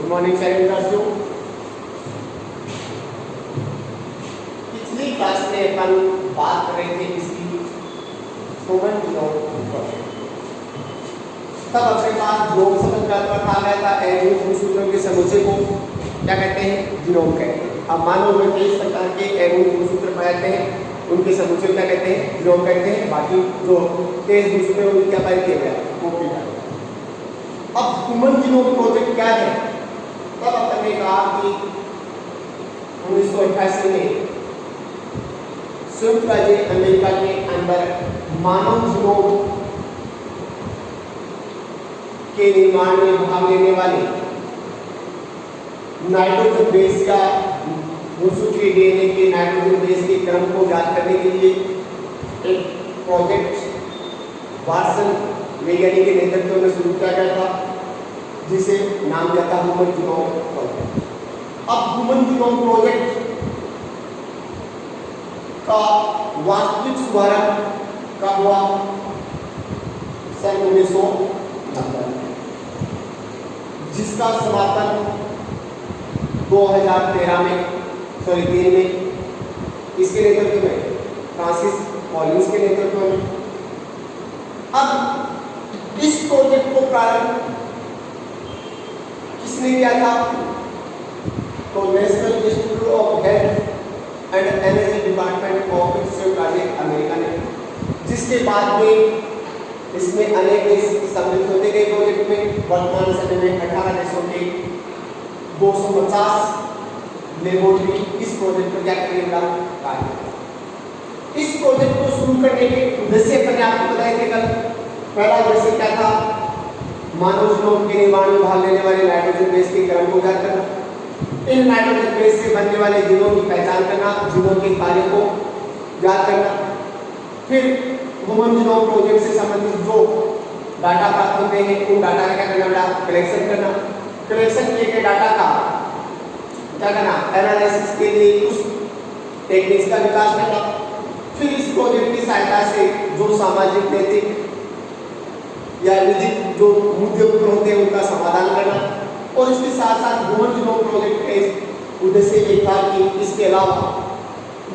Good morning सारे विद्यार्थियों। पिछली क्लास में अपन बात कर रहे थे इसकी ह्यूमन जीनोम प्रोजेक्ट। तब अपने पास जीनोम शब्द का अर्थ आ गया था एडीन गुणसूत्रों के समुच्चय को क्या कहते हैं, जीनोम कहते हैं। अब मानो में 23 प्रकार के एडीन गुणसूत्र पाए जाते हैं, उनके समुच्चय क्या कहते हैं, जीनोम कहते हैं। बाकी जो 23 गुणसूत्र उनके क्या पाया गया, वो भी है। अब ह्यूमन जीनोम प्रोजेक्ट क्या है, तब अपन ने कहा कि 1988 में संयुक्त राज्य अमेरिका के अंदर मानव जीनोम के निर्माण में भाग लेने वाले नाइट्रोजन बेस का गुणसूत्रीय डीएनए के नाइट्रोजन बेस के क्रम को ज्ञात करने के लिए एक प्रोजेक्ट वाटसन वैज्ञानिक के नेतृत्व में शुरू किया गया था, जिसे नाम दिया था ह्यूमन जीनोम प्रोजेक्ट। अब ह्यूमन जीनोम प्रोजेक्ट का वास्तविक शुभारंभ कब हुआ, सन 1990, जिसका समापन 2013 में 3 में इसके नेतृत्व में, फ्रांसिस कॉलिंस के नेतृत्व में। अब इस प्रोजेक्ट को प्रारंभ किसने किया था, तो national institute of health and energy department of संयुक्त राज्य अमेरिका ने, जिसके बाद में इसमें अनेक देश सम्मिलित होते गए प्रोजेक्ट में। वर्तमान समय में 18 देशों के 250 लेबोरेटरी इस प्रोजेक्ट पर क्या करेगा, कार्य। इस प्रोजेक्ट को शुरू करने के उद्देश्य मैंने आपको बताए थे कल। पहला उद्देश्य क्या था, मानव जीनोम के निर्माण में भाग लेने वाले नाइट्रोजन बेस के क्रम को ज्ञात करना, इन नाइट्रोजन बेस से बनने वाले जीनों की पहचान करना, जीनों के कार्य को ज्ञात करना। फिर ह्यूमन जीनोम प्रोजेक्ट से संबंधित जो डाटा प्राप्त होते हैं उन डाटा का क्या करना, कलेक्शन करना। कलेक्शन किए गए डाटा का क्या करना, एनालिसिस के लिए उस टेक्निक्स का विकास करना। फिर इस प्रोजेक्ट की सहायता से जो सामाजिक, नैतिक या विधिक जो मुद्दे होते हैं उनका समाधान करना। और इसके साथ साथ ह्यूमन जीनोम प्रोजेक्ट के उद्देश्य ये था कि इसके अलावा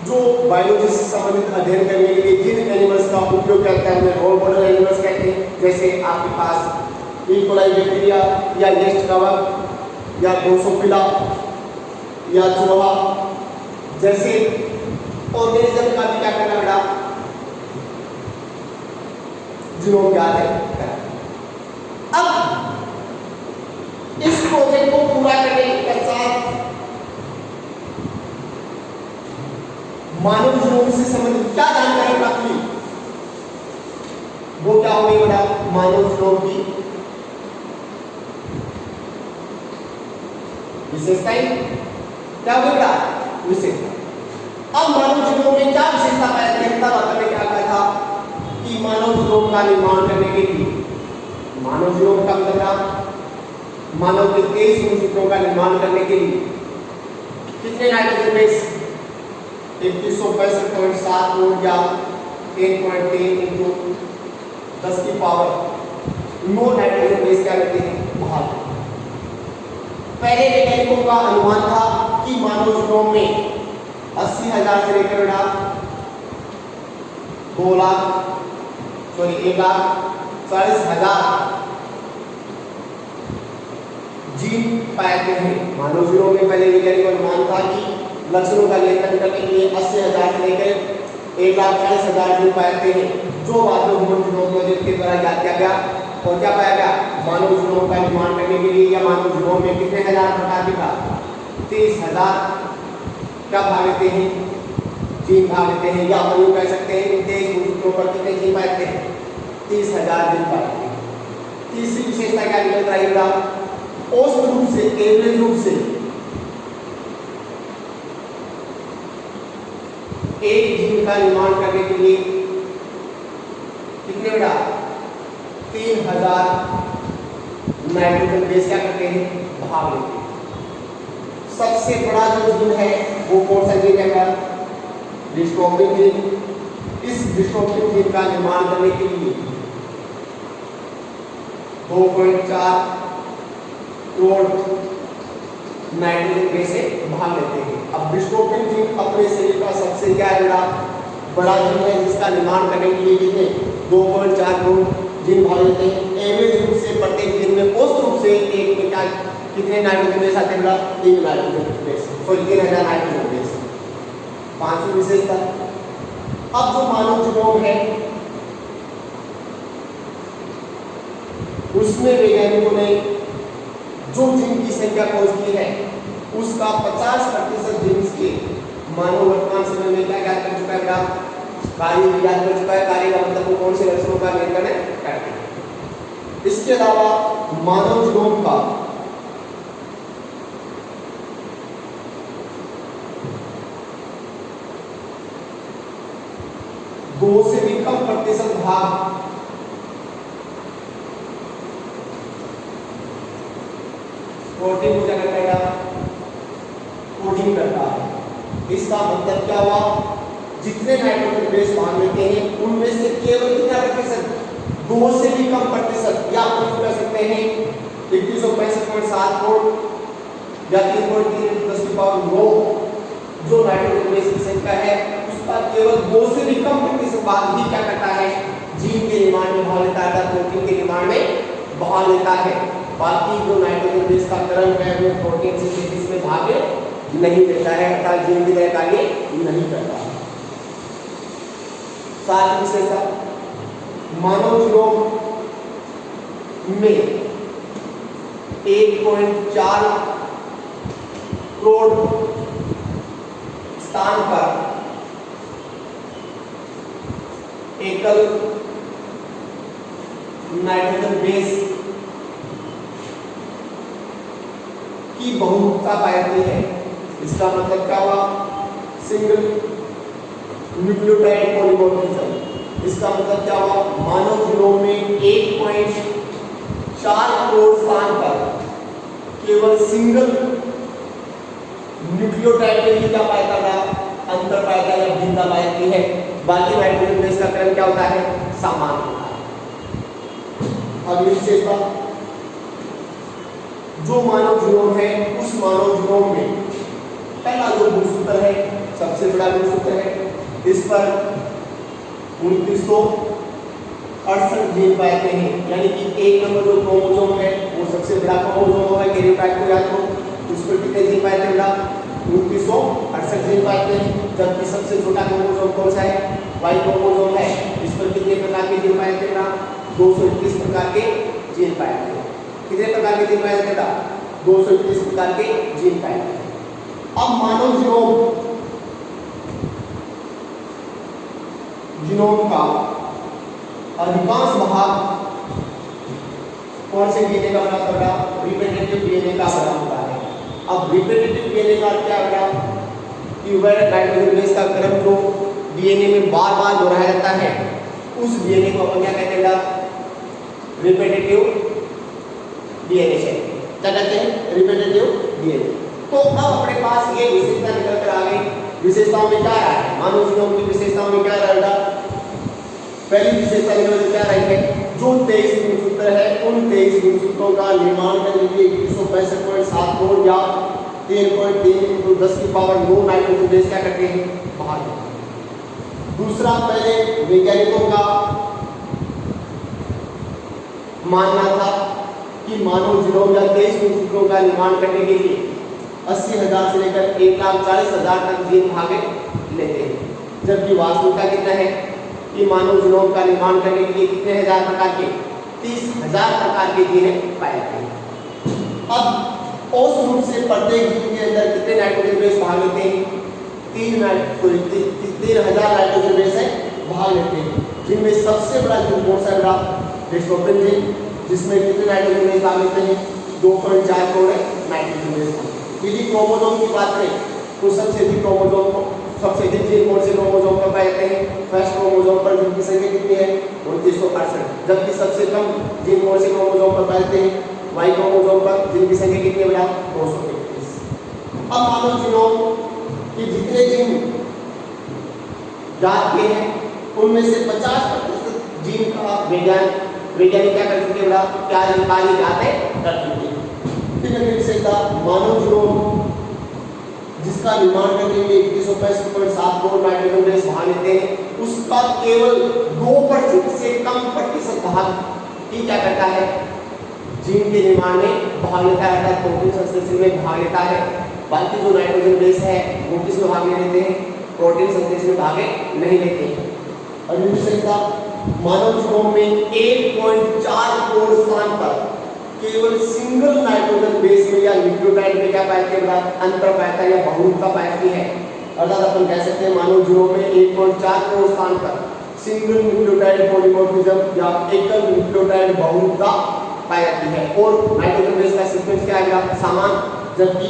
जो बायोलॉजी से संबंधित अध्ययन करने के लिए जिन एनिमल्स का उपयोग करता है उन्हें रोल मॉडल एनिमल्स कहते हैं। जैसे आपके पास ई कोलाई बैक्टीरिया या येस्ट कवक या ड्रोसोफिला या चूहा जैसे ऑर्गेनिज्म का भी क्या करना बेटा, जीनोम ज्ञात है। अब इस प्रोजेक्ट को पूरा करने के पश्चात मानव जीनोम से संबंधित क्या जानकारी प्राप्त हुई, वो क्या हुई बेटा, मानव जीनोम की विशेषताएं क्या हुई बेटा, विशेषता। अब मानव जीनोम में क्या विशेषता पाई जाती है, तब आपने क्या कहा था कि मानव जीनोम का निर्माण करने के लिए, मानव जीनोम का मतलब मानव के 23 गुणसूत्रों का निर्माण करने के लिए कितने नाइट्रोजन बेस, 2165.7 मोल या 10.10 into 10 की पावर 9 नाइट्रोजन बेस क्या करते हैं, भाग। पहले वैज्ञानिकों का अनुमान था कि मानव जीनोम में 80,000 से लेकर 1,40,000 जीन पाए गए हैं। मानव जीनोम में पहले वैज्ञानिकों का अनुमान था कि लक्षणों का नियंत्रण करने के लिए 80,000 से लेकर 1,40,000 जीन पाए जाते हैं, जो बाद में ह्यूमन जीनोम प्रोजेक्ट के द्वारा ज्ञात किया गया। और क्या पाया गया, मानव जीनोम का निर्माण करने के लिए या मानव जीनोम में कितने हजार प्रकार के था, 30,000 क्या भाग लेते हैं, जीन भाग लेते हैं। या अपन कह सकते हैं 23 गुणसूत्रों पर कितने जीन पाए जाते हैं, 30,000 जीन पाए जाते हैं। तीसरी विशेषता क्या निकल रही है, औसत रूप से, एवरेज रूप से एक जीन का निर्माण करने के लिए कितने बेटा, 3,000 नाइट्रोजन बेस क्या करते हैं, भाग लेते हैं। सबसे बड़ा जो जीन है वो कौन सा जीन है, डिस्ट्रोफिन जीन। इस डिस्ट्रोफिन जीन का निर्माण करने के लिए 2.4 करोड़ नाइट्रोजन बेस से भाग लेते हैं। अब डिस्ट्रोफिन जीन अपने शरीर का सबसे क्या है बड़ा जीन है, जिसका निर्माण करने के लिए कितने 2.4 करोड़ जीन भाग लेते हैं। एवरेज रूप से प्रत्येक जीन में औसत रूप से एक में क्या कितने नाइट्रोजन बेस आते हैं 3 nitrogen base, sorry 3000 nitrogen base. पांचवी विशेषता, अब जो मानव जीनोम है उसमें वैज्ञानिकों ने जो जीन की संख्या खोज की है उसका 50% जीन्स के मानव वर्तमान समय में क्या ज्ञात कर चुका है कार्य ज्ञात कर चुका है। कार्य का मतलब वो कौन से लक्षणों का नियंत्रण करते हैं। इसके अलावा मानव जीनोम का दो से भी कम प्रतिशत भाग प्रोटीन को क्या करता है कोडिंग करता है। इसका मतलब क्या हुआ, जितने नाइट्रोजन बेस भाग लेते हैं उनमें से केवल कितना प्रतिशत 2 से भी कम प्रतिशत, या आप कर सकते हैं 2165.7 करोड़ या 3.3 जो नाइट्रोजन बेस की संख्या है उसका केवल 2 से भी कम प्रतिशत भाग ही क्या करता है जीन के निर्माण में भाग लेता है, प्रोटीन के निर्माण में भाग लेता है। बाकी जो नाइट्रोजन बेस का क्रम है वो प्रोटीन सिंथेसिस में भाग नहीं लेता है, अर्थात जीन की तरह कार्य नहीं करता। साथ ही विशेषता, मानव जीनोम में 1.4 करोड़ स्थान पर एकल नाइट्रोजन बेस की बहुलता पाई जाती है। इसका मतलब क्या हुआ, सिंगल न्यूक्लियोटाइड पॉलीमॉर्फिज्म। इसका मतलब क्या हुआ, मानव जीनोम में 1.4 करोड़ स्थान पर केवल सिंगल न्यूक्लियोटाइड के लिए क्या पाया जाता है अंतर पाया जाता है, भिन्नता पाई जाती है। बाकी नाइट्रोजन बेस का क्रम क्या होता है समान होता है। अगली विशेषता, जो मानव जीनोम है उस मानव जीनोम में पहला जो गुणसूत्र है सबसे बड़ा गुणसूत्र है, इस पर 2968 जीन पाए जाते हैं। यानी कि 1 नंबर जो क्रोमोसोम है वो सबसे बड़ा क्रोमोसोम है, कैरियोटाइप को याद करो। उस पर कितने जीन पाए जाते हैं 2968 जीन पाए जाते हैं। जबकि सबसे छोटा क्रोमोसोम कौन सा है वाई क्रोमोसोम है, इस पर कितने प्रकार के जीन पाए जाते हैं 231 प्रकार के जीन पाए जाते हैं। कितने प्रकार के जीन पाए जाते हैं 231 प्रकार के जीन पाए जाते हैं। अब मानव जीनोम का अधिकांश भाग कौन से डीएनए का बना होता है रिपीटेटिव डीएनए का बना होता है। अब रिपीटेटिव डीएनए का क्या होगा कि वह नाइट्रोजन बेस का क्रम जो डीएनए में बार-बार दोहराया जाता है उस डीएनए को अपन क्या कहते हैं रिपीटेटिव डीएनए से क्या कहते हैं रिपीटेटिव डीएनए। तो अब अपने पास ये विशेषता निकल कर आ गई। विशेषताओं में क्या रहा है मानव जीनोम की विशेषताओं में क्या रहेगा, पहली विशेषता निकल क्या रही है जो 23 गुणसूत्र है उन 23 गुणसूत्रों का निर्माण करने के लिए 165.7 करोड़ या 3.3 × 10⁻9 नाइट्रोजन बेस क्या करते हैं बाहर। दूसरा, पहले वैज्ञानिकों का मानना था कि मानव जीनोम या 23 गुणसूत्रों का निर्माण करने के लिए 80,000 से लेकर 1,40,000 तक जीन भागे लेते हैं, जबकि वास्तविकता कितना है कि मानव जीनोम का निर्माण करने के लिए कितने हजार प्रकार के 30,000 प्रकार के जीन पाए जाते हैं। अब औसत रूप से प्रत्येक जीन के अंदर कितने नाइट्रोजन बेस भाग लेते हैं 3,000 नाइट्रोजन बेस है भाग लेते हैं, जिनमें सबसे बड़ा जीन कौन सा है डिस्ट्रोफिन जीन, जिसमें कितने नाइट्रोजन बेस भाग लेते हैं 2.4 करोड़ नाइट्रोजन बेस। यदि क्रोमोसोम की बात करें तो सबसे अधिक जीन कौन से क्रोमोसोम पर पाए जाते हैं फर्स्ट क्रोमोसोम पर, जिनकी संख्या कितनी है 2968। जबकि सबसे कम जीन कौन से क्रोमोसोम पर पाए जाते हैं वाई क्रोमोसोम पर, जिनकी संख्या कितनी है 231। अब मानव जीनोम के जितने जीन ज्ञात किए हैं उनमें से 50% जीन का वैज्ञानिक क्या कर चुके हैं क्या कार्य ज्ञात है कर चुके हैं। विशेषता, मानव जीनोम जिसका निर्माण करने के लिए 2165.7 मोल नाइट्रोजन गैस भाग लेते हैं, उसका केवल 2% से कम प्रतिशत भाग ही क्या करता है, जीन के निर्माण में भाग लेता है, अर्थात प्रोटीन संश्लेषण में भाग लेता है। बाकी जो नाइट्रोजन बेस है वो किस में भाग ले लेते हैं, प्रोटीन संश्लेषण में भाग नहीं लेते हैं। और निश्चितता मानव जीनोम में 1.4 करोड़ स्थान पर केवल सिंगल नाइट्रोजन बेस में या न्यूक्लियोटाइड में क्या पाएंगे, अंतर पाता है या बहुलता पाती है। अर्थात अपन कह सकते हैं मानव जीनोम में 1.4 करोड़ स्थान पर सिंगल न्यूक्लियोटाइड पॉलीमॉर्फिज्म या एकल न्यूक्लियोटाइड बहुलता पाई जाती है, और नाइट्रोजन बेस का सीक्वेंस क्या आएगा, समान, जबकि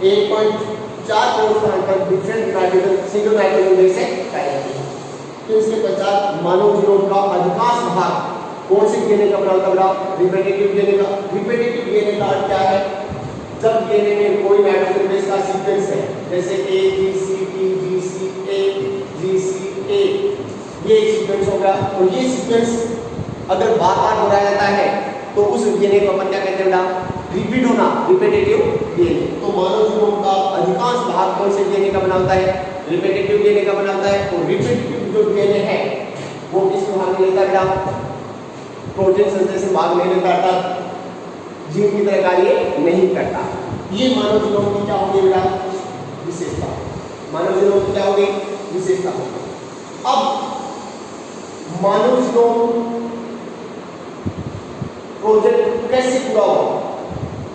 1.4 करोड़ स्थान पर different nitrogen single nitrogen base से पाई जाती है। तो इसके पश्चात मानव जीनोम का अधिकांश भाग कौन से डीएनए का बना होता है, रिपीटेटिव डीएनए का। रिपीटेटिव डीएनए का अर्थ क्या है, जब डीएनए में कोई नाइट्रोजन बेस का सीक्वेंस है, जैसे A G C T G C A G C A, ये सीक्वेंस होगा, और ये सीक्वेंस अगर बार-बार दोहराया जाता है तो उस डीएनए को अपन क्या कहते हैं, रिपीट होना, रिपीटेटिव डीएनए। तो मानव जीनोम का अधिकांश भाग कौन से डीएनए का बना होता है, रिपीटेटिव डीएनए का बना होता है, और रिपीटेटिव जो डीएनए है वो किस भाग में लेता है, प्रोटीन संश्लेषण भाग में लेता है, जीन की तरह कार्य नहीं करता। ये मानव जीनोम की क्या होगी बेटा, विशेषता। मानव जीनोम की क्या होगी, विशेषता होगी। अब मानव जीनोम प्रोजेक्ट कैसे पूरा होगा,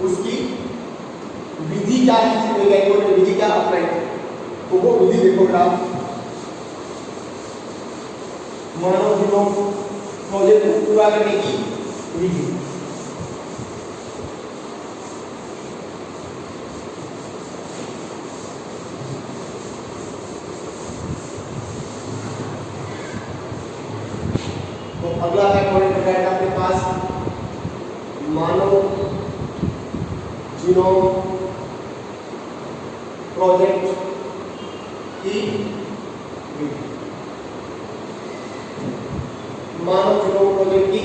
उसकी विधि क्या है, वैज्ञानिकों ने विधि क्या अपनाई, तो वो विधि देखो बेटा। मानव जीनोम प्रोजेक्ट को पूरा करने की विधि, तो अगला है पॉइंट है आपके पास मानव जीनोम प्रोजेक्ट की विधि। मानव जीनोम प्रोजेक्ट की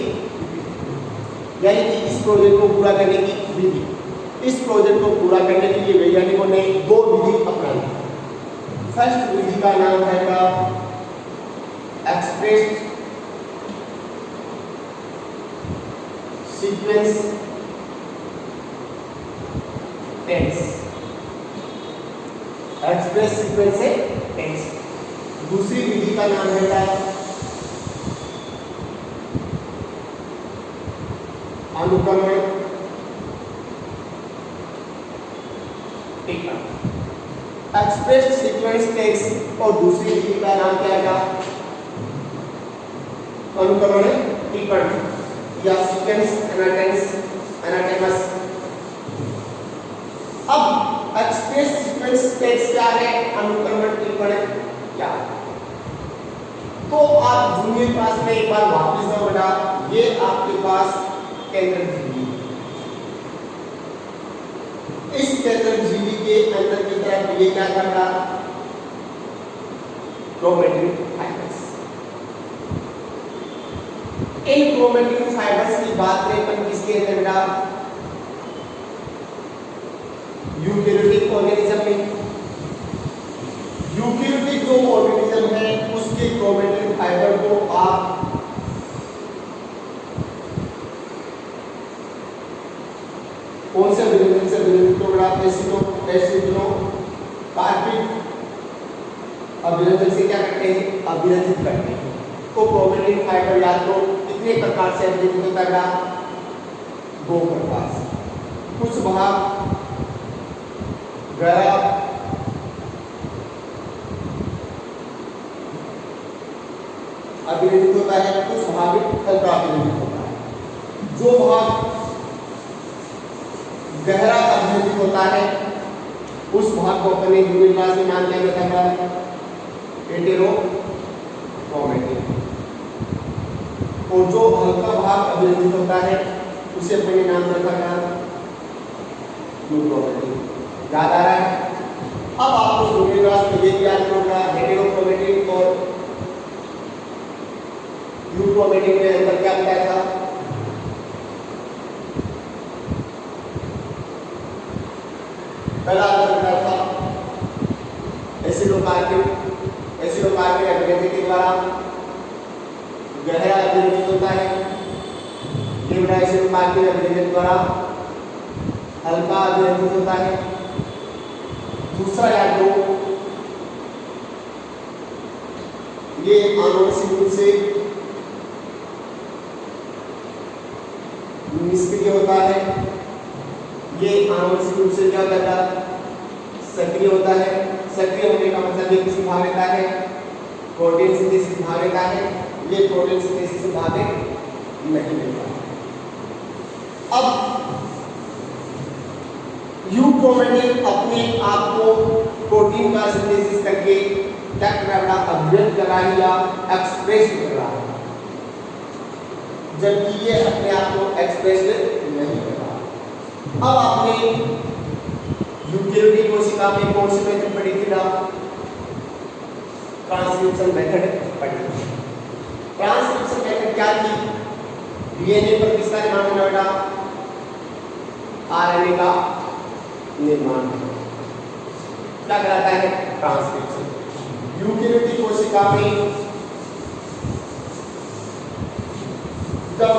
यानी कि इस प्रोजेक्ट को पूरा करने की विधि। इस प्रोजेक्ट को पूरा करने के लिए वैज्ञानिकों ने दो विधि अपनाई। फर्स्ट विधि का नाम है express sequence tense, express sequence से टेंस। दूसरी विधि का नाम है अनुक्रमण टिप्पण। एक्सप्रेस सीक्वेंस टेंस और दूसरी विधि का नाम क्या है, अनुक्रमण टिप्पण या सीक्वेंस एनाटेमस। अब एक्सप्रेस सीक्वेंस टेक्स्ट क्या है, अनुक्रमण टिप्पण क्या है, तो आप जूनियर क्लास में एक बार वापस जाओ बेटा। ये आपके पास केंद्र झिल्ली, इस केंद्र झिल्ली के अंदर की तरफ ये क्या कर रहा, क्रोमैटिन फाइबर्स। इन क्रोमैटिन फाइबर्स की बात करें अपन किसके अंदर बेटा, यूकेरियोटिक ऑर्गेनिज्म में। यूकेरियोटिक जो ऑर्गेनिज्म है उसके क्रोमैटिन फाइबर को आप कौन से अभिव्यंजन से एसिडो कार्बिक अभिव्यंजन से क्या करते हैं, अभिव्यंजित करते हैं। तो क्रोमैटिन फाइबर या तो कितने प्रकार से अभिव्यंजित होता है, दो प्रकार से। कुछ भाग गहरा अभिव्यंजित होता है, कुछ भाग हल्का अभिव्यंजित होता है। जो भाग गहरा अभिव्यंजित होता है उस भाग को अपने यूनिट क्लास में नाम क्या देता है, हेटेरोक्रोमैटिन। और जो हल्का भाग अभिव्यंजित होता है उसे अपने नाम रखा गया यूक्रोमैटिन। याद आ रहा है? अब आपको यूनिट क्लास में ये याद होगा हेटेरोक्रोमैटिन और यूक्रोमैटिन में अंतर क्या बताया था, पहला अंतर था एसिडोकार्बन अभिनेत्री के द्वारा गहरा अभिनेत्रित होता है। एसिडोकार्बन अभिनेत्री द्वारा हल्का अभिनेत्रित होता है। दूसरा याद दो, ये आनुवंशिक रूप से निष्क्रिय होता है। ये आनुवंशिक रूप से क्या होता है? सक्रिय होता है। सक्रिय होने का मतलब ये किस भाग लेता है? प्रोटीन सिंथेसिस भाग लेता है। ये प्रोटीन सिंथेसिस से भाग नहीं लेता। अब यूक्रोमेटिन अपने आप को प्रोटीन का सिंथेसिस करके क्या कर रहा है? अभिव्यक्त कर रहा है या एक्सप्रेस कर रहा है, जबकि ये अपने आप को एक्सप्रेस नहीं कर रहा। अब आपने यूकेरियोटिक कोशिका में कौन सी मेथड पढ़ी थी? ट्रांसक्रिप्शन मेथड पढ़ी। ट्रांसक्रिप्शन मेथड क्या थी? डीएनए पर किसका निर्माण होना बेटा? आरएनए का निर्माण क्या कराता है? ट्रांसक्रिप्शन। यूकेरियोटिक कोशिका में जब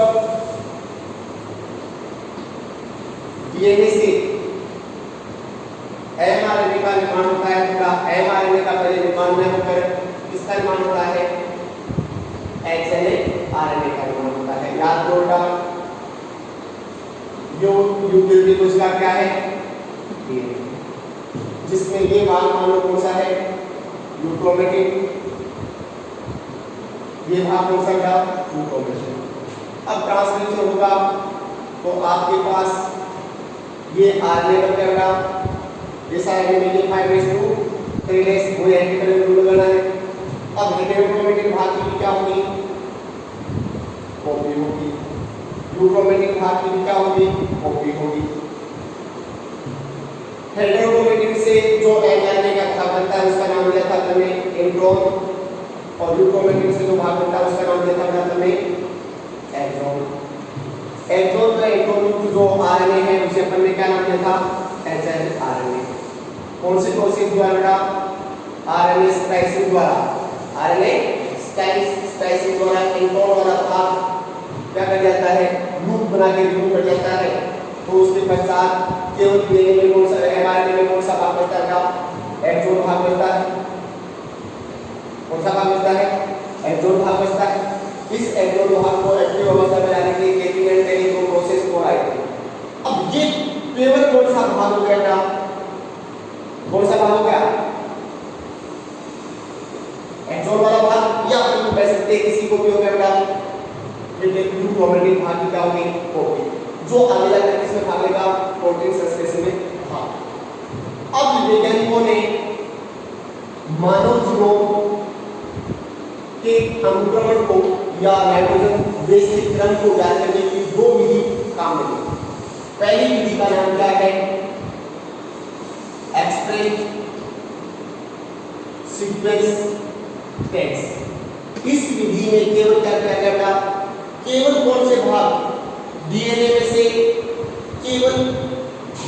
डीएनए से एमआरएनए का निर्माण होता है, पूरा एमआरएनए का पहले निर्माण न होकर किसका निर्माण होता है? एचएनए-आरएनए का निर्माण होता है। याद दो बेटा, यूकेरियोटिक कोशिका क्या है? डीएनए, जिसमें ये भाग मान लो कौन सा है? यूक्रोमेटिन। ये भाग कौन सा है? यूक्रोमेटिन। अब ट्रांसक्रिप्शन होगा तो आपके पास ये आरएनए का क्या होगा? जैसा आरएनए में 5:3 वो एंटीकोडोन बनाना है। अब हेटेरोक्रोमेटिन भाग की क्या होगी? कॉपी होगी। यूक्रोमेटिन भाग की क्या होगी? कॉपी होगी। हेटेरोक्रोमेटिन से जो एमआरएनए का भाग बनता है उसका नाम दिया था हमने इंट्रोन, और यूक्रोमेटिन से जो भाग बनता है उसका नाम दिया था हमने एक्सोन। एक्सोन का इंट्रोन जो आरएनए है उसे अपन ने क्या नाम दिया था? एचएनआरएनए। कौन से प्रोसेस द्वारा? आरएनए स्प्लाइसिंग द्वारा। आरएनए स्प्लाइसिंग द्वारा इंट्रोन वाला भाग क्या कर जाता है? लूप बना के रिमूव कर जाता है। तो उसके पश्चात केवल डीएनए में कौन सा, एमआरएनए में कौन सा भाग बचता है? एक्सोन भाग बचता है। कौन सा भाग बचता है? एक्सोन भाग बचता है। इस एक्सोन भाग को एक्टिव अवस्था में लाने के लिए केटिन एंड टेनिन को प्रोसेस को आए। अब ये केवल कौन सा भाग हो गया? कौन सा भाग हो गया? एक्सोन वाला भाग, या अपन कह सकते हैं किसी को भी हो गया यूक्रोमेटिन भाग की क्या होगी? कॉपी, जो आगे जाकर किसमें भाग लेगा? प्रोटीन संश्लेषण में भाग। अब वैज्ञानिकों ने मानव जीनोम के अनुक्रमण को या नाइट्रोजन बेस के क्रम को ज्ञात करने की दो विधि काम में ली। पहली विधि का नाम क्या है? Express sequence text. इस विधि में केवल क्या किया जाएगा? केवल कौन से भाग डीएनए में से केवल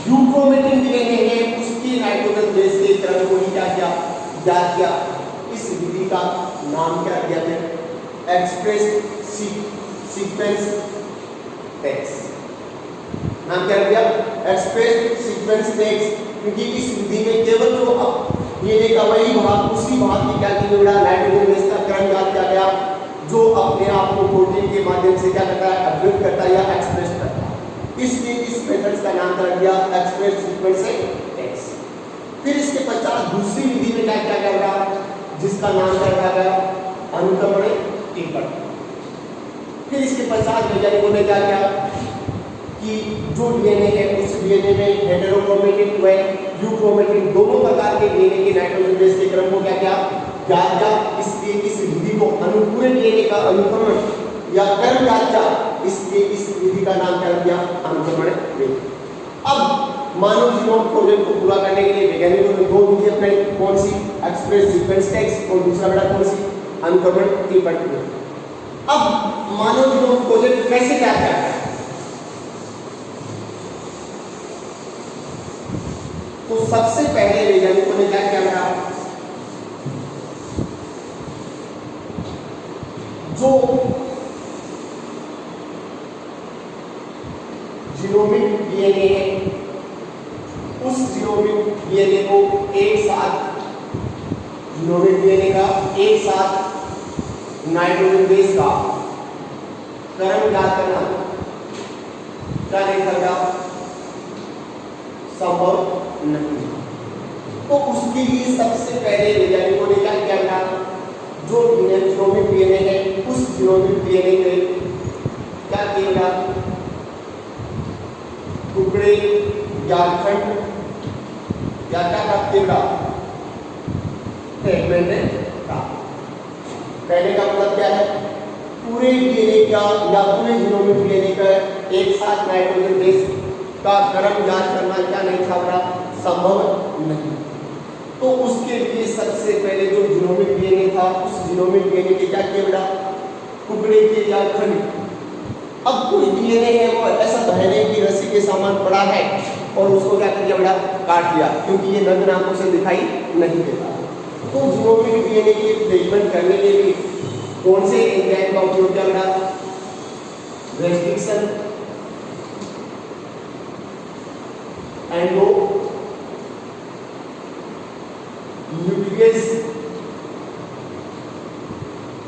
यूक्रोमेटिन डीएनए है उसकी नाइट्रोजन बेस के क्रम को ही क्या किया? ज्ञात किया। इस विधि का नाम क्या दिया है? Express sequence text. नाम क्या दिया? एक्सप्रेस सीक्वेंस टेक्स्ट, क्योंकि इस विधि में केवल जो डीएनए का वही भाग, उसी भाग की क्या की गई? नाइट्रोजन बेस का क्रम ज्ञात किया गया, जो अपने आप को प्रोटीन के माध्यम से क्या करता है? अभिव्यक्त करता है या एक्सप्रेस करता है। इसलिए इस मेथड का नाम कर दिया एक्सप्रेस सीक्वेंस टेक्स्ट। फिर इसके पश्चात दूसरी विधि में क्या किया गया? जिसका नाम क्या रखा गया? अनुक्रमण टिप्पण। फिर इसके पश्चात वैज्ञानिकों ने क्या किया कि जो डीएनए है उस डीएनए में हेटेरोक्रोमेटिन व यूक्रोमेटिन दोनों प्रकार के डीएनए के नाइट्रोजन बेस के क्रम को क्या किया? ज्ञात किया। इसलिए इस विधि को अनुकूल डीएनए का अनुक्रमण या क्रम ज्ञात किया, इसलिए इस विधि का नाम क्या दिया? अनुक्रमण विधि। अब मानव जीनोम प्रोजेक्ट को पूरा करने के लिए वैज्ञानिकों ने दो विधि अपनाई। कौन सी? एक्सप्रेस सीक्वेंस टेक्स्ट, और दूसरा बेटा कौन सी? अनुक्रमण टिप्पण। अब मानव जीनोम प्रोजेक्ट कैसे क्या किया? तो सबसे पहले वैज्ञानिकों ने क्या किया? जो जीनोमिक डीएनए है उस जीनोमिक डीएनए को एक साथ जीनोमिक डीएनए का एक साथ नाइट्रोजन बेस का क्रम ज्ञात करना क्या देखा गया संभव नहीं। तो उसके लिए सबसे पहले वैज्ञानिकों ने क्या किया था, जो जीनोमिक डीएनए है उस जीनोमिक डीएनए के क्या किया टुकड़े या खंड या क्या प्राप्त किया फ्रेगमेंट प्राप्त। कहने का मतलब क्या है, पूरे डीएनए का या पूरे जीनोमिक डीएनए का एक साथ नाइट्रोजन बेस का क्रम ज्ञात करना क्या नहीं था संभव नहीं। तो उसके लिए सबसे पहले जो जीनोमिक डीएनए था उस जीनोमिक डीएनए के क्या किया बेटा टुकड़े के या खंड। अब कोई डीएनए है वो ऐसा बहने की रस्सी के सामान पड़ा है और उसको क्या कर दिया बेटा काट दिया, क्योंकि ये नग्न आंखों से दिखाई नहीं देता। तो जीनोमिक डीएनए के फ्रेगमेंट करने के लिए कौन से एंजाइम का उपयोग किया बेटा, रेस्ट्रिक्शन एंडो न्यूक्लियस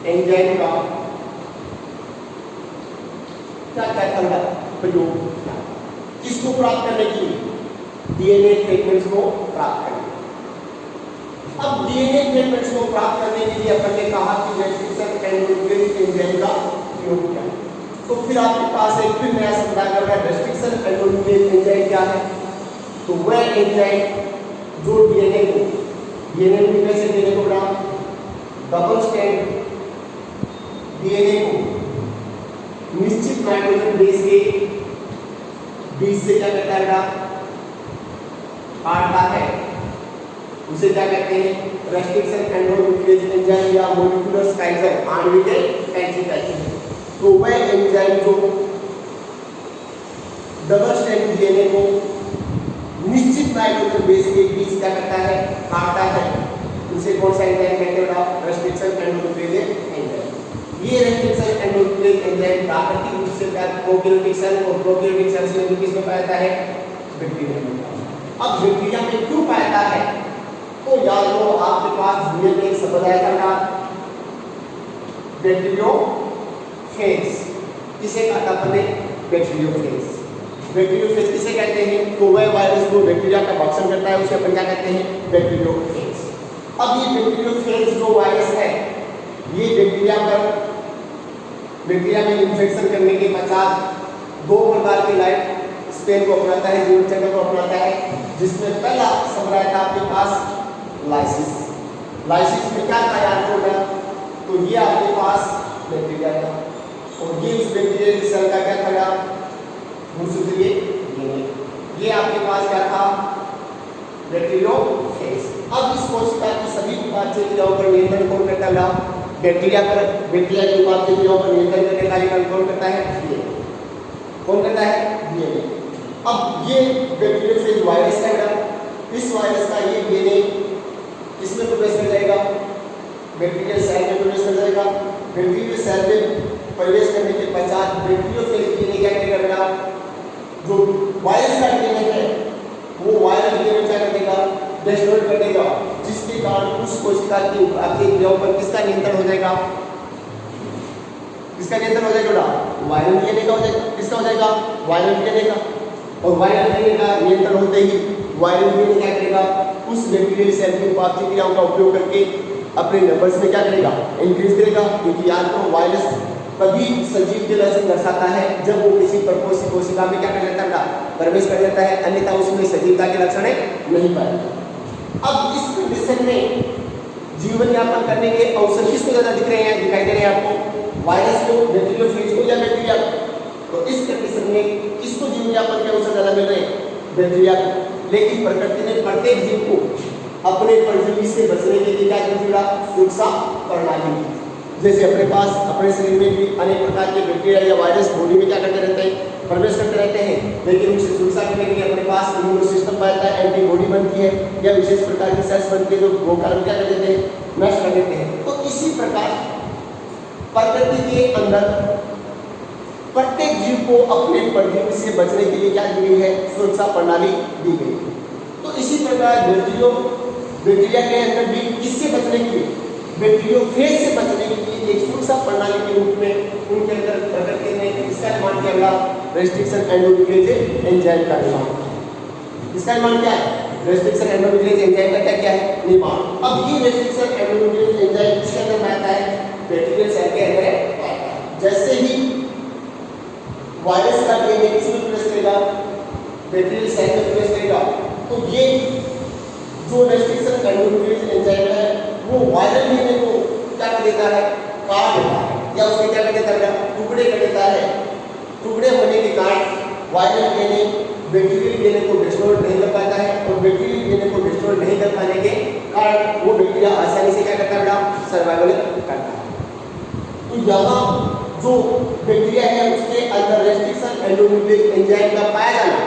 एंजाइम का क्या प्रयोग किया, किसको प्राप्त करने के लिए, डीएनए फ्रेगमेंट्स को प्राप्त करने। अब डीएनए फ्रेगमेंट्स को प्राप्त करने के लिए अपन ने कहा कि रेस्ट्रिक्शन एंड न्यूक्लियस एंजाइम का उपयोग किया। तो फिर आपके पास एक फिर नया शब्द आ गया, रेस्ट्रिक्शन एंड न्यूक्लियस एंजाइम क्या है, तो वह एंजाइम जो डीएनए में कैसे डीएनए को बना डबल स्ट्रैंड डीएनए को निश्चित नाइट्रोजन बेस के बीच से क्या करता है काटता है, उसे क्या कहते हैं रेस्ट्रिक्शन एंडोन्यूक्लियस एंजाइम या मॉलिक्यूलर स्काइजर आणविक कैंची कहते हैं। तो वह एंजाइम जो डबल स्ट्रैंड डीएनए को निश्चित नाइट्रोजन बेस के बीच क्या करता है काटता है, उसे कौन सा एंजाइम कहते हैं रेस्ट्रिक्शन एंडोन्यूक्लियस एंजाइम। ये रेस्ट्रिक्शन एंडोन्यूक्लियस एंजाइम प्राकृतिक रूप से प्रोकैरियोटिक सेल और प्रोकैरियोटिक सेल्स में किसमें पाया जाता है, बैक्टीरिया में। अब बैक्टीरिया में क्यों पाया जाता है, तो याद हो आपके पास जीएन में एक शब्द आया था बैक्टीरियोफेज, किसे कहा था अपने बैक्टीरियोफेज। बैक्टीरियोफेज किसे कहते हैं, तो वह वायरस जो बैक्टीरिया का भक्षण करता है उसे अपन क्या कहते हैं बैक्टीरियोफेज। अब ये बैक्टीरियोफेज जो वायरस है ये बैक्टीरिया में इन्फेक्शन करने के पश्चात दो प्रकार के लाइफ स्पेन को अपनाता है, जीवन चक्र को अपनाता है, जिसमें पहला शब्द था आपके पास लाइसिस। लाइसिस में क्या था याद होगा, तो ये आपके पास बैक्टीरिया था और ये उस बैक्टीरिया की सेल का क्या था गुणसूत्रीय डीएनए। ये आपके पास क्या था बैक्टीरियोफेज। अब इस कोशिका की सभी उपापचय क्रियाओं पर नियंत्रण कौन करता है, बैक्टीरिया पर बैक्टीरिया की उपापचय क्रियाओं पर नियंत्रण करने का कार्य कौन करता है, डीएनए। कौन करता है, डीएनए। अब ये बैक्टीरियोफेज वायरस है, इस वायरस का ये डीएनए किसमें प्रवेश कर जाएगा, बैक्टीरियल सेल में प्रवेश कर जाएगा। बैक्टीरियल सेल में प्रवेश करने के पश्चात बैक्टीरियोफेज डीएनए क्या करेगा, जो वायरस का डीएनए है वो वायरस डीएनए क्या कर देगा, डिस्ट्रॉय कर देगा, जिसके कारण उस कोशिका की उपापचय क्रियाओं पर किसका नियंत्रण हो जाएगा, किसका नियंत्रण हो जाएगा, वायरल डीएनए का हो जाएगा। किसका हो जाएगा, वायरल डीएनए का। और वायरल डीएनए का नियंत्रण होते ही वायरल डीएनए क्या करेगा, उस बैक्टीरियल सेल की उपापचय क्रियाओं का उपयोग करके अपने नंबर्स में क्या करेगा, इंक्रीज करेगा। क्योंकि याद करो वायरस तभी सजीव के लक्षण दर्शाता है जब वो किसी परपोषी कोशिका में क्या कर लेता है, प्रवेश कर लेता है, अन्यथा उसमें सजीवता के लक्षण नहीं पाएगा। अब इस कंडीशन में जीवन यापन करने के अवसर किसको ज्यादा दिख रहे हैं, दिखाई दे रहे हैं आपको, वायरस को, बैक्टीरियोफेज को या बैक्टीरिया को। तो इस कंडीशन में किसको जीवन यापन के अवसर ज्यादा मिल रहे हैं, बैक्टीरिया को। लेकिन प्रकृति ने प्रत्येक जीव को अपने परजीवी से बचने के लिए क्या जुड़ा, सुरक्षा प्रणाली। जैसे अपने पास अपने शरीर में भी अनेक प्रकार के बैक्टीरिया या वायरस बॉडी में क्या करते रहते हैं, प्रवेश करते रहते हैं, लेकिन उनसे सुरक्षा करने के लिए अपने पास इम्यून सिस्टम पाता है, एंटीबॉडी बनती है या विशेष प्रकार की सेल्स बनती है जो रोग कारण क्या कर देते हैं, नष्ट कर देते हैं। तो इसी प्रकार प्रकृति के अंदर प्रत्येक जीव को अपने परजीवी से बचने के लिए क्या दी गई है? सुरक्षा प्रणाली दी गई है। तो इसी प्रकार बैक्टीरिया के अंदर भी किससे बचने के लिए? बैक्टीरियोफेज से बचने के लिए एक सुरक्षा प्रणाली के रूप में उनके अंदर प्रकृति ने इसका निर्माण किया, रेस्ट्रिक्शन एंडोन्यूक्लियेज एंजाइम का निर्माण। इसका निर्माण क्या है? रेस्ट्रिक्शन एंडोन्यूक्लियेज एंजाइम का क्या है? निर्माण। अब ये रेस्ट्रिक्शन एंडोन्यूक्लियेज एंजाइम किसके अंदर आता है? बैक्टीरियल सेल के अंदर आता है। जैसे ही वायरस का डीएनए किसमें प्रवेश करेगा? बैक्टीरियल सेल में प्रवेश करेगा, तो ये जो रेस्ट्रिक्शन एंडोन्यूक्लियेज एंजाइम है वो वायरल डीएनए को क्या कर देता है? काट देता है, या उसके क्या कर देता है? टुकड़े कर देता है। टुकड़े होने के कारण वायरल डीएनए बैक्टीरियल डीएनए को डिस्ट्रॉय नहीं कर पाता है, और बैक्टीरियल डीएनए को डिस्ट्रॉय नहीं कर पाने के कारण वो बैक्टीरिया आसानी से क्या करता है? सर्वाइवल करता है। तो यहाँ जो बैक्टीरिया है उसके अंदर रेस्ट्रिक्शन एंडोन्यूक्लियेज एंजाइम का पाया जाना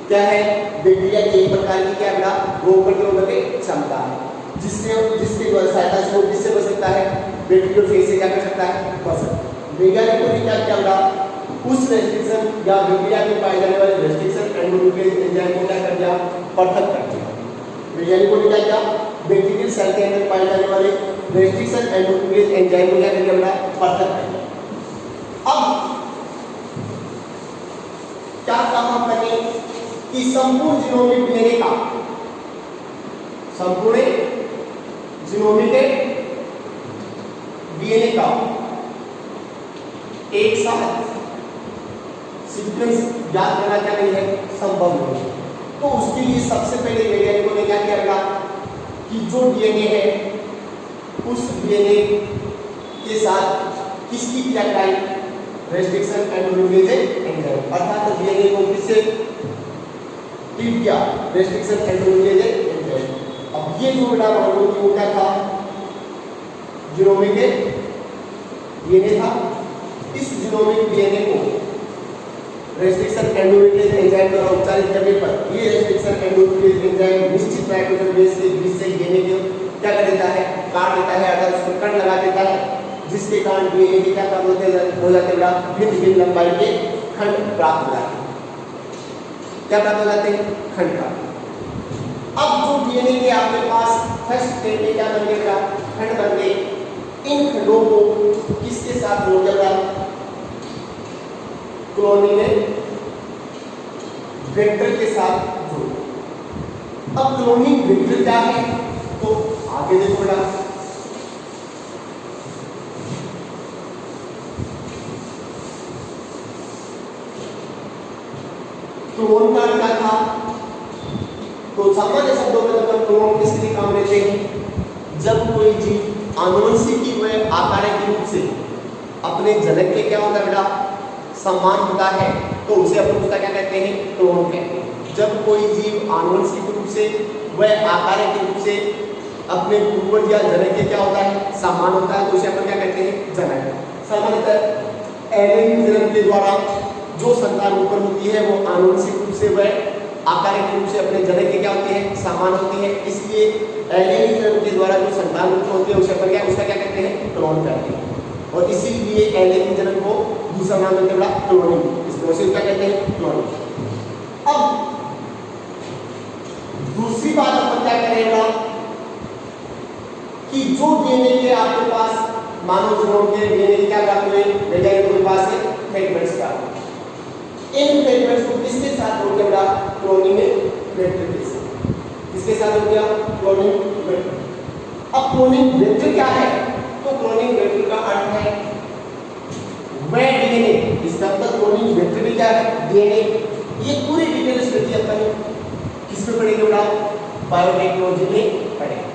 क्या है? बैक्टीरिया की एक प्रकार की क्या है? रोग प्रतिरोधक क्षमता है, जिसके सहायता से वो किससे बच सकता है? बैक्टीरियोफेज से क्या कर सकता है? बच सकता है। वैज्ञानिकों ने क्या किया? उस रेस्ट्रिक्शन या बैक्टीरिया में पाए जाने वाले रेस्ट्रिक्शन एंडोन्यूक्लियेज एंजाइम को क्या कर दिया? पृथक कर दिया। वैज्ञानिकों ने क्या किया? बैक्टीरियल सेल के अंदर पाए जाने वाले रेस्ट्रिक्शन एंडोन्यूक्लियेज एंजाइम को क्या कर दिया? पृथक कर दिया। अब क्या काम हम करें कि संपूर्ण जीनोमिक डीएनए का, संपूर्ण जीनोमिक डीएनए का एक साथ सीक्वेंस ज्ञात करना क्या नहीं है? संभव नहीं है। तो उसके लिए सबसे पहले वैज्ञानिकों ने क्या किया कि जो डीएनए है उस डीएनए के साथ किसकी क्रिया कराई? रेस्ट्रिक्शन एंडोन्यूक्लियेज एंजाइम, अर्थात डीएनए को किससे ट्रीट किया? Restriction endonuclease enzyme. अब ये जो बड़ा मॉलिक्यूल क्या था? जीनोमिक डीएनए था। इस जीनोमिक डीएनए को रेस्ट्रिक्शन एंडोन्यूक्लियेज एंजाइम द्वारा उपचारित करने पर ये रेस्ट्रिक्शन एंडोन्यूक्लियेज एंजाइम निश्चित नाइट्रोजन बेस के बीच से डीएनए को क्या कर देता है? काट देता है, अगर उसको कट लगा देता है, जिसके कारण डीएनए के क्या काम होते हैं? भिन्न भिन्न लंबाई के खंड प्राप्त हो जाते हैं। क्या प्राप्त हो जाते हैं? खंड प्राप्त। अब जो डीएनए के आपके पास फर्स्ट स्टेप में क्या बन गया? खंड बन गए। इन खंडों को किसके साथ जोड़ दिया? क्लोनिंग वेक्टर के साथ जोड़। अब क्लोनिंग वेक्टर क्या है? तो आगे देखो बेटा, क्लोन का क्या था? तो सामान्य शब्दों में मतलब क्लोन किसके लिए काम लेते हैं? जब कोई जीव आनुवंशिकी व आकारिक रूप से अपने जनक के क्या होता है बेटा? समान होता है, तो उसे अपन उसका क्या कहते हैं? क्लोन कहते हैं। जब कोई जीव आनुवंशिक रूप से व आकारिक रूप से अपने पूर्वज या जनक के क्या होता है? समान होता है, तो उसे अपन क्या कहते हैं? जनक। सामान्यतः एलियन जन्म के द्वारा जो संतान उत्पन्न होती है वो आनुवंशिक रूप से व आकारिक रूप से अपने जनक के क्या होती है? समान होती है। इसलिए एलियन जन्म के द्वारा जो संतान उत्पन्न होती है उसे अपन क्या उसका क्या कहते हैं? क्लोन कहते हैं। और इसीलिए एलियन जन्म को दूसरा नाम देते हैं क्लोनिंग। इस प्रोसेस क्या कहते हैं? क्लोनिंग। अब दूसरी बात अपन क्या करेगा कि जो डीएनए के आपके पास मानव जीनोम के डीएनए के क्या प्राप्त हुए? वैज्ञानिकों के पास से फ्रेगमेंट्स प्राप्त। इन फ्रेगमेंट्स को किसके साथ जोड़ दिया? क्लोनिंग वेक्टर के साथ। किसके साथ जोड़ दिया? Cloning vector. अब क्लोनिंग वेक्टर क्या है? तो क्लोनिंग वेक्टर का अर्थ है वह डीएनए, इसका मतलब क्लोनिंग वेक्टर भी क्या है? डीएनए। ये पूरी डिटेल स्टडी अपन किस पे पढ़ेंगे बेटा? बायोटेक्नोलॉजी में पढ़ेंगे।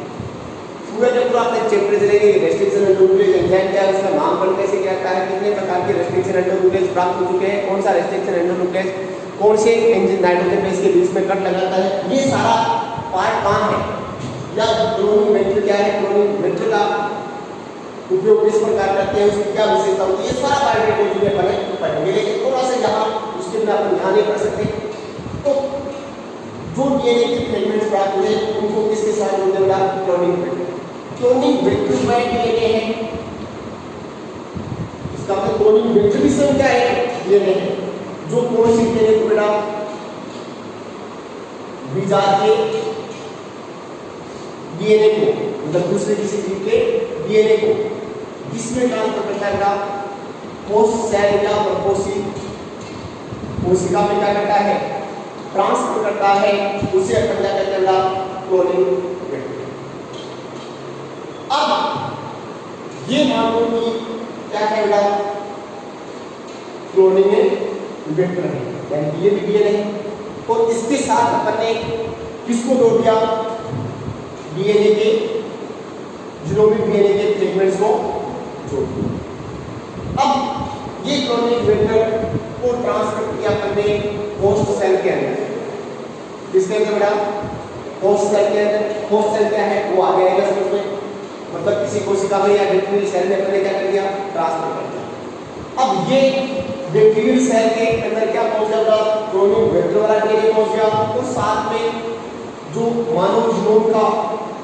पूरा जब पूरा आपने चैप्टर चलेंगे रेस्ट्रिक्शन एंडोन्यूक्लियेज एंजाइम क्या है, उसका नामकरण कैसे क्या है, कितने प्रकार के रेस्ट्रिक्शन एंडोन्यूक्लियेज प्राप्त हो चुके हैं, कौन सा रेस्ट्रिक्शन एंडोन्यूक्लियेज कौन से एंजाइम नाइट्रोजन बेस के बीच में कट लगाता है, ये सारा पार्ट कहाँ है? या क्लोनिंग वेक्टर क्या है, क्लोनिंग वेक्टर का उपयोग किस प्रकार करते हैं, उसकी क्या विशेषता होती है, ये सारा बायोटेक्नोलॉजी में पढ़ेंगे। लेकिन थोड़ा सा यहाँ उसके बिना अपन ध्यान नहीं कर सकते। तो जो डीएनए के फ्रेगमेंट्स प्राप्त हुए उनको किसके साथ जोड़ते हैं? Cloning vector. क्लोनिंग वेक्टर में डीएनए है इसका मतलब क्लोनिंग वेक्टर की संख्या है डीएनए है जो कौन सी डीएनए को बेटा विजातीय डीएनए को मतलब दूसरे किसी जीव के डीएनए को किसमें ट्रांसफर करता है बेटा होस्ट सेल या प्रकोष्ठी कोशिका में क्या करता है ट्रांसफर करता है उसे अपन क्या कहते हैं बेटा क्लोनिंग वेक्टर। अब ये मान लो कि क्या है बेटा क्लोनिंग वेक्टर है यानी ये भी डीएनए है और इसके साथ अपन ने किसको जोड़ दिया डीएनए के जीनोमिक डीएनए के फ्रेगमेंट्स को जोड़ दिया। अब ये क्लोनिंग वेक्टर को ट्रांसफर किया अपन ने होस्ट सेल के अंदर किसके अंदर बेटा होस्ट सेल के अंदर। होस्ट सेल क्या है वो आगे आएगा समझ में मतलब किसी कोशिका में या बैक्टीरियल सेल में अपन ने क्या कर दिया ट्रांसफर कर दिया। अब ये बैक्टीरियल सेल के अंदर क्या पहुंच गया क्लोनिंग वेक्टर वाला डीएनए पहुंच गया और साथ में जो मानव जीनोम का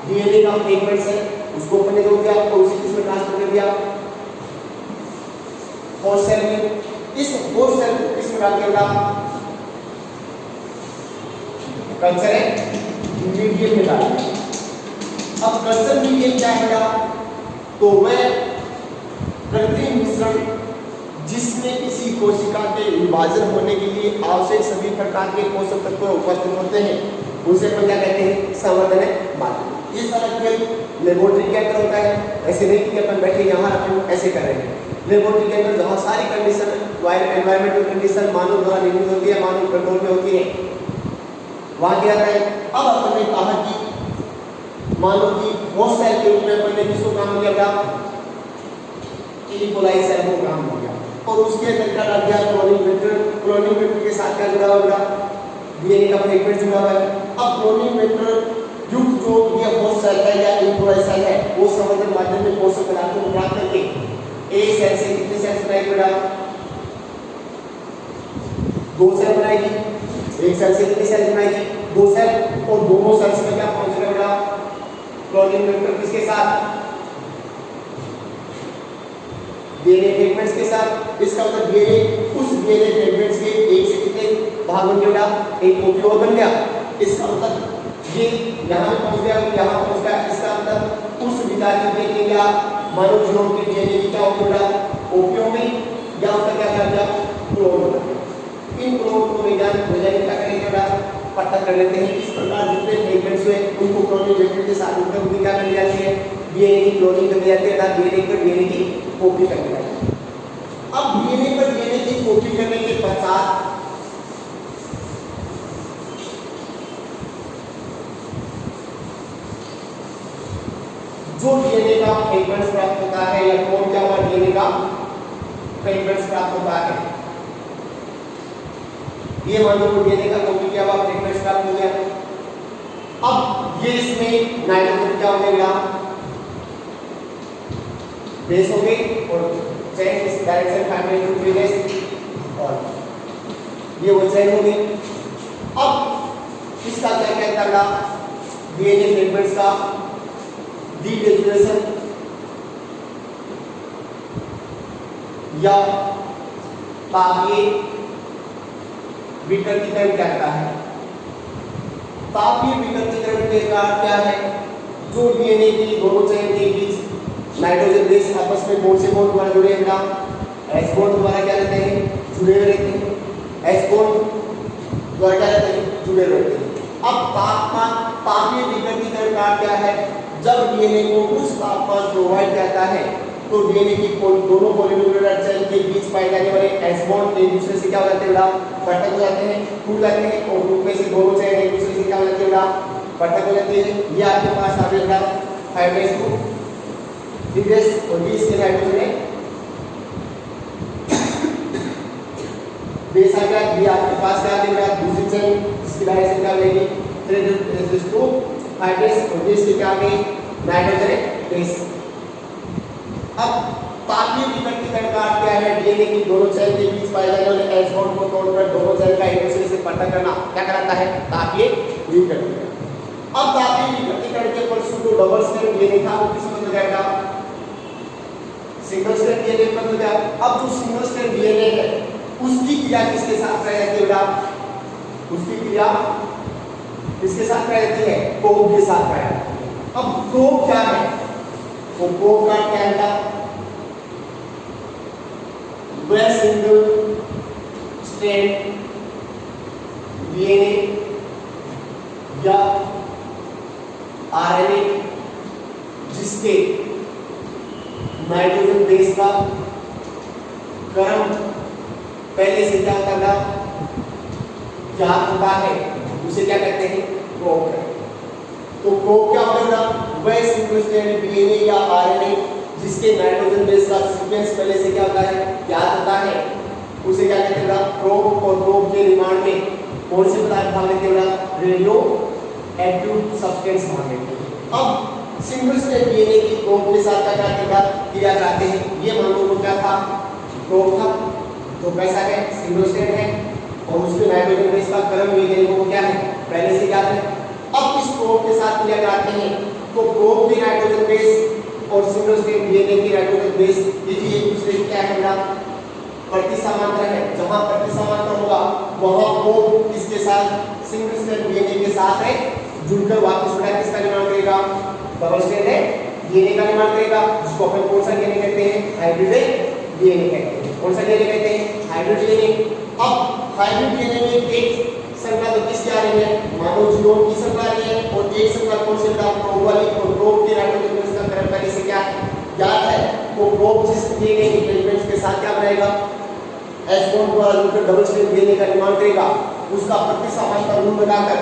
डीएनए का फ्रेगमेंट्स है उसको अपन ने जोड़ दिया और उसी किसमें ट्रांसफर कर दिया होस्ट सेल में। इस होस्ट सेल को किसमें डाल के बेटा कल्चर मीडियम में डाल दिया। अब कल्चर मीडियम क्या है बेटा तो वह कृत्रिम मिश्रण जिसमें किसी कोशिका के विभाजन होने के लिए आवश्यक सभी प्रकार के पोषक तत्व उपस्थित होते हैं उसे अपन क्या कहते हैं संवर्धन माध्यम। ये सारा खेल लेबोरेटरी के अंदर होता है ऐसे नहीं कि अपन बैठे यहाँ अपन ऐसे कर रहे हैं। लेबोरेटरी के अंदर जहाँ सारी कंडीशन एनवायरमेंटल कंडीशन मानव द्वारा निर्मित होती है मानव कंट्रोल में होती है वहाँ क्या है। अब अपन ने कहा कि मानव की होस्ट सेल के रूप में अपन ने किसको काम किया था ई कोलाई सेल को काम किया और उसके अंदर क्या डाल दिया क्लोनिंग वेक्टर के साथ क्या जुड़ा हुआ डीएनए का फ्रेगमेंट जुड़ा हुआ है। अब क्लोनिंग वेक्टर युक्त जो ये होस्ट सेल है या ई कोलाई सेल है वो संवर्धन माध्यम में पोषक पदार्थों को प्राप्त करके एक सेल से कितने सेल्स बनाएगी बेटा 2 सेल बनाएगी। एक सेल से कितनी सेल बनाएगी 2 सेल और दोनों सेल्स में क्या पहुंचेगा बेटा क्लोनिंग वेक्टर किसके साथ डीएनए फ्रेगमेंट्स के साथ। इसका मतलब डीएनए उस डीएनए फ्रेगमेंट्स के एक से कितने भाग बन गया एक कॉपी और बन गया। इसका मतलब ये यहाँ पे पहुंच गया यहाँ पहुंच गया। इसका मतलब उस विजातीय डीएनए या मानव जीनोम के डीएनए की क्या होगा कॉपियों में या उसका क्या कर दिया क्लोन हो गया। इन क्लोन को वैज्ञानिक क्या करेंगे बेटा पता कर लेते हैं। इस प्रकार जितने फ्रेगमेंट्स हुए उनको क्लोनिंग वेक्टर के साथ उनका क्या कर दी जाती है डीएनए की क्लोनिंग कर दी जाती है डीएनए पर डीएनए की कॉपी कर दी जाती है। अब डीएनए पर डीएनए की कॉपी करने के पश्चात जो डीएनए का फ्रेगमेंट्स प्राप्त होता है या कौन क्या हुआ डीएनए का फ्रेगमेंट्स प्राप्त होता है ये मान लो डीएनए का कॉपी किया हुआ फ्रेगमेंट्स प्राप्त हो गया। अब ये इसमें नाइट्रोजन क्या हो गया बेस हो गई और चेन इस डायरेक्शन फैमिली टू बेस और ये वो चेन हो गई। अब इसका क्या कहता है डीएनए फ्रेगमेंट्स का डीनेचुरेशन या तापीय विकृतीकरण कहता है। तापीय विकृतीकरण के कारण क्या है जो डीएनए की दोनों चेन के बीच नाइट्रोजन बेस आपस में कौन से बॉन्ड द्वारा जुड़े हैं एस बॉन्ड द्वारा क्या रहते हैं जुड़े हुए रहते हैं। एस बॉन्ड द्वारा क्या रहते हैं जुड़े हुए रहते हैं। अब तापीय विकृतीकरण का क्या है जब डीएनए को उस तापमान प्रोवाइड करता है तो डीएनए की दोनों पॉलीन्यूक्लियोटाइड चेन के बीच पाए जाने वाले एस बॉन्ड एक दूसरे से क्या हो जाते हैं बेटा पृथक हो जाते हैं टूट जाते हैं और ग्रुप में से दोनों चेन एक दूसरे से क्या हो जाती है बेटा पृथक हो जाती है। ये आपके पास आ गया 5s2 3s और 20 के नाइट्रोजन है बेस आ गया। ये आपके पास क्या आ गया दूसरी चेन इसकी डायरेक्शन क्या लेगी 3s2 5s और 20 के क्या आ गई नाइट्रोजन है बेस। अब तापीय विकृतीकरण का अर्थ क्या है डीएनए की दोनों सेल के बीच पाए जाने वाले एस बॉन्ड को तोड़कर दोनों सेल का एक दूसरे से पृथक करना क्या कराता है तापीय विकृतीकरण। अब तापीय विकृतीकरण के फलस्वरूप जो डबल स्ट्रैंड डीएनए था वो किस में हो जाएगा सिंगल स्ट्रैंड डीएनए उत्पन्न हो गया। अब जो सिंगल स्ट्रैंड डीएनए है उसकी क्रिया किसके साथ रह जाती है बेटा? उसकी क्रिया किसके साथ रह जाती है? प्रोब के साथ रह जाती है। अब प्रोब क्या है? वो प्रोब का क्या है? वह सिंगल स्ट्रैंड डीएनए या आरएनए जिसके नाइट्रोजन बेस का क्रम पहले से क्या होता है? ज्ञात होता है, उसे क्या कहते हैं? प्रोब। तो प्रोब क्या होगा? वह सिंगल स्ट्रैंड डीएनए या आरएनए जिसके नाइट्रोजन बेस का सीक्वेंस पहले से क्या होता है? ज्ञात होता है, उसे क्या कहते हैं? प्रोब। और प्रोब के निर्माण में कौन से पदार्थ भाग लेते हैं? रेडियो एक्टिव सब्सटेंस भाग लेते हैं। अब सिंगल स्ट्रैंड डीएनए की प्रोब के साथ क्या किया जाते हैं? ये मान लो क्या था? प्रोब था, तो कैसा है? सिंगल स्ट्रैंड है और उसके नाइट्रोजन बेस का क्रम वो क्या है? पहले से ज्ञात है। अब इस प्रोब के साथ क्रिया कराते हैं तो प्रोब की नाइट्रोजन बेस और सिंगल स्ट्रैंड डीएनए की नाइट्रोजन बेस ये एक दूसरे की क्या है बेटा? प्रति समांतर है। जहां प्रति समांतर होगा वहां प्रोब किसके साथ? सिंगल स्ट्रैंड डीएनए के साथ है जुड़कर वापस बेटा किसका निर्माण करेगा? डबल स्ट्रैंड डीएनए का निर्माण करेगा, जिसको अपन कौन सा डीएनए कहते हैं? हाइब्रिड डीएनए कहते हैं। कौन सा डीएनए कहते हैं? Hybrid DNA. अब हाइब्रिड डीएनए में एक संख्या तो किसकी आ रही है? मानव जीनोम की संख्या आ रही है और एक संख्या कौन सी बेटा? प्रोब वाली। और प्रोब के नाइट्रोजन बेस का क्रम पहले से क्या ज्ञात है, तो प्रोब जिस डीएनए के एलिमेंट्स के साथ क्या बनाएगा? एच बॉन्ड द्वारा जुड़कर डबल स्ट्रैंड डीएनए का निर्माण करेगा। उसका प्रति समांतर ऋण लगाकर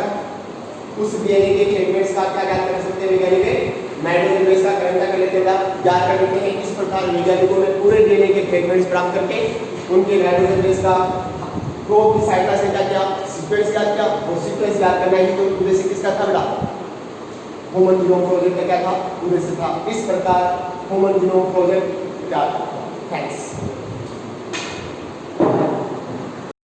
उस डीएनए के एलिमेंट्स का क्या ज्ञात कर सकते हैं वैज्ञानिक? नाइट्रोजन बेस का क्रम क्या कर लेते हैं? ज्ञात कर लेते हैं। इस प्रकार वैज्ञानिकों ने पूरे डीएनए के फ्रेगमेंट्स प्राप्त करके उनके नाइट्रोजन बेस का प्रोब की सहायता से क्या किया? सीक्वेंस ज्ञात किया। और सीक्वेंस ज्ञात करना ही तो उद्देश्य किसका था बेटा? ह्यूमन जीनोम प्रोजेक्ट का क्या था? उद्देश्य था। इस प्रकार ह्यूमन जीनोम प्रोजेक्ट क्या था? थैंक्स।